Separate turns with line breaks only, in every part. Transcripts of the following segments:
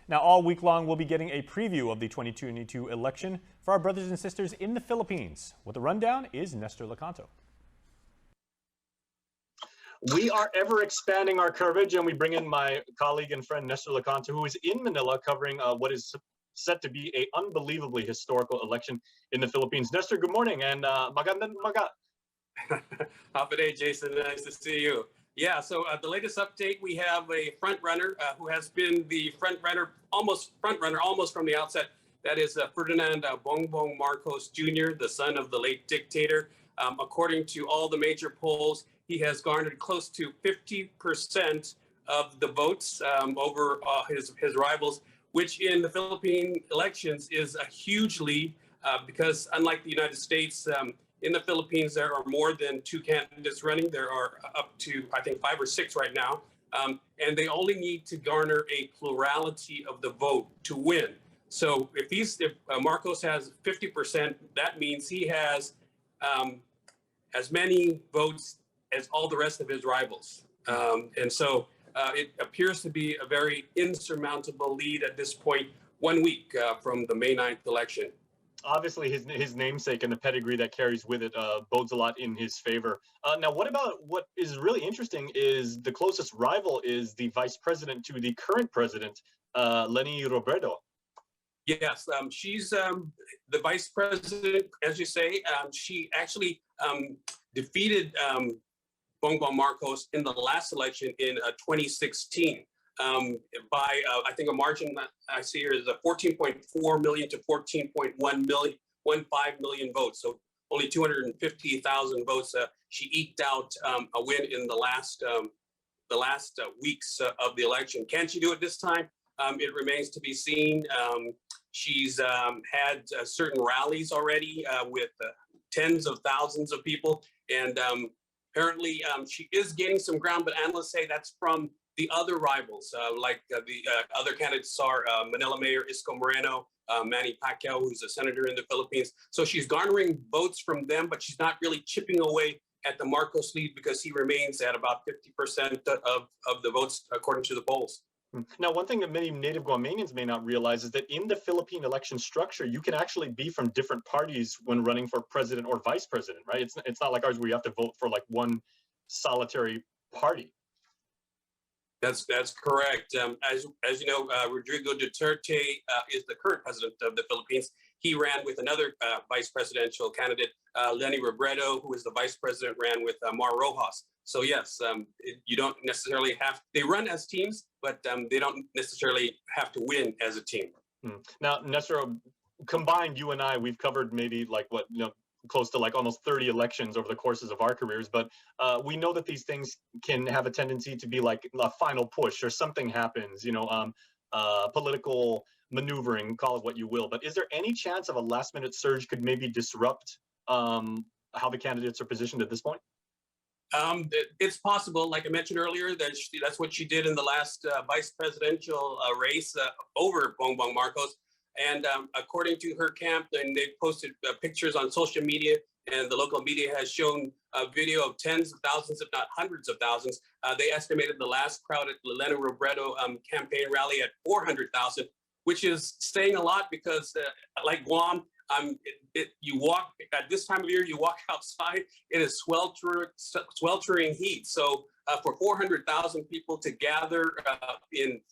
Now, all week long, we'll be getting a preview of the 2022 election for our brothers and sisters in the Philippines. With the rundown is Nestor Licanto.
We are ever expanding our coverage, and we bring in my colleague and friend Nestor Licanto, who is in Manila covering what is set to be a unbelievably historical election in the Philippines. Nestor, good morning, and magandang umaga.
Happy day, Jason. Nice to see you. Yeah, so the latest update, we have a front runner who has been the front runner almost from the outset. That is Ferdinand Bongbong Marcos Jr., the son of the late dictator. According to all the major polls, he has garnered close to 50% of the votes over his rivals, which in the Philippine elections is a huge lead because unlike the United States, in the Philippines, there are more than two candidates running. There are up to, I think, 5 or 6 right now. And they only need to garner a plurality of the vote to win. So if Marcos has 50%, that means he has as many votes as all the rest of his rivals. And so it appears to be a very insurmountable lead at this point, 1 week from the May 9th election.
Obviously, his namesake and the pedigree that carries with it bodes a lot in his favor. Now, what is really interesting is the closest rival is the vice president to the current president, Leni Robredo.
Yes, she's the vice president, as you say. She actually defeated Bongbong Marcos in the last election in 2016 by, I think, a margin that I see here is 14.4 million to 14.1 million, 1.5 million votes. So only 250,000 votes. She eked out a win in the last weeks of the election. Can she do it this time? It remains to be seen. She's had certain rallies already with tens of thousands of people, and apparently she is gaining some ground, but analysts say that's from the other rivals, like the other candidates are Manila Mayor Isko Moreno, Manny Pacquiao, who's a senator in the Philippines. So she's garnering votes from them, but she's not really chipping away at the Marcos lead because he remains at about 50% of the votes, according to the polls.
Now, one thing that many native Guamanians may not realize is that in the Philippine election structure, you can actually be from different parties when running for president or vice president, right? It's not like ours where you have to vote for like one solitary party.
That's correct. As you know, Rodrigo Duterte is the current president of the Philippines. He ran with another vice presidential candidate, Leni Robredo, who is the vice president, ran with Mar Rojas. So yes, you don't necessarily have, they run as teams, but they don't necessarily have to win as a team.
Now, Nestor, combined, you and I, we've covered maybe like close to like almost 30 elections over the courses of our careers, but we know that these things can have a tendency to be like a final push or something happens, political maneuvering, call it what you will. But is there any chance of a last minute surge could maybe disrupt how the candidates are positioned at this point?
It's possible. Like I mentioned earlier, that's what she did in the last vice presidential race over Bongbong Marcos. And according to her camp, and they've posted pictures on social media, and the local media has shown a video of tens of thousands, if not hundreds of thousands. They estimated the last crowd at the Leni Robredo campaign rally at 400,000, which is saying a lot because, like Guam, you walk at this time of year, you walk outside, it is sweltering heat. So for 400,000 people to gather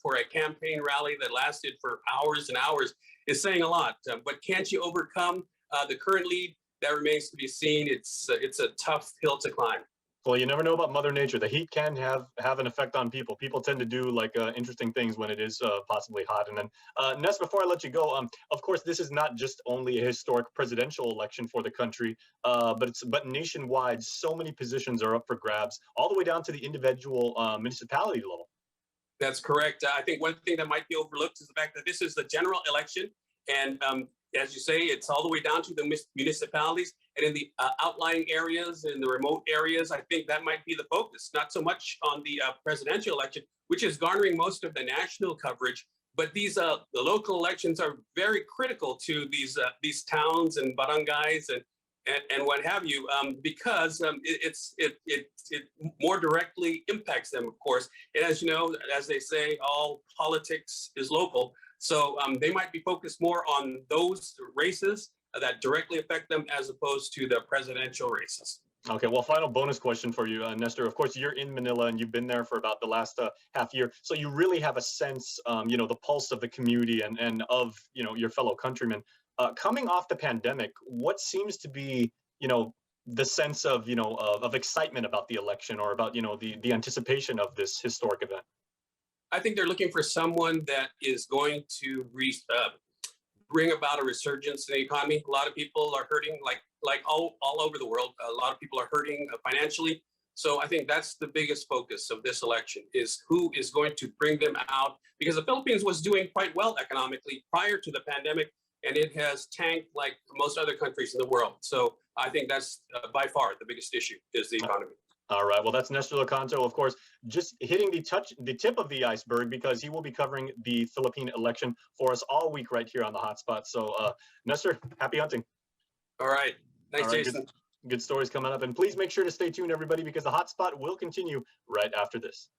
for a campaign rally that lasted for hours and hours is saying a lot. But can she overcome the current lead? That remains to be seen. It's a tough hill to climb.
Well, you never know about Mother Nature. The heat can have an effect on people. People tend to do like interesting things when it is possibly hot. And then, Ness, before I let you go, of course, this is not just only a historic presidential election for the country, but nationwide, so many positions are up for grabs, all the way down to the individual municipality level.
That's correct. I think one thing that might be overlooked is the fact that this is the general election, and as you say, it's all the way down to the municipalities. And in the outlying areas, in the remote areas, I think that might be the focus, not so much on the presidential election, which is garnering most of the national coverage. But these the local elections are very critical to these towns and barangays, and and what have you, because it more directly impacts them, of course. And as you know, as they say, all politics is local. So they might be focused more on those races that directly affect them as opposed to the presidential races.
Okay, well, final bonus question for you, Nestor. Of course, you're in Manila and you've been there for about the last half year. So you really have a sense, the pulse of the community and of, your fellow countrymen. Coming off the pandemic, what seems to be, the sense of, of excitement about the election or about, the anticipation of this historic event?
I think they're looking for someone that is going to bring about a resurgence in the economy. A lot of people are hurting, like all over the world. A lot of people are hurting financially. So I think that's the biggest focus of this election, is who is going to bring them out, because the Philippines was doing quite well economically prior to the pandemic, and it has tanked like most other countries in the world. So I think that's by far the biggest issue, is the economy.
All right. Well, that's Nestor Licanto, of course, just hitting the tip of the iceberg, because he will be covering the Philippine election for us all week right here on the Hotspot. So, Nestor, happy hunting.
All right. Thanks,
all right,
Jason.
Good stories coming up. And please make sure to stay tuned, everybody, because the Hotspot will continue right after this.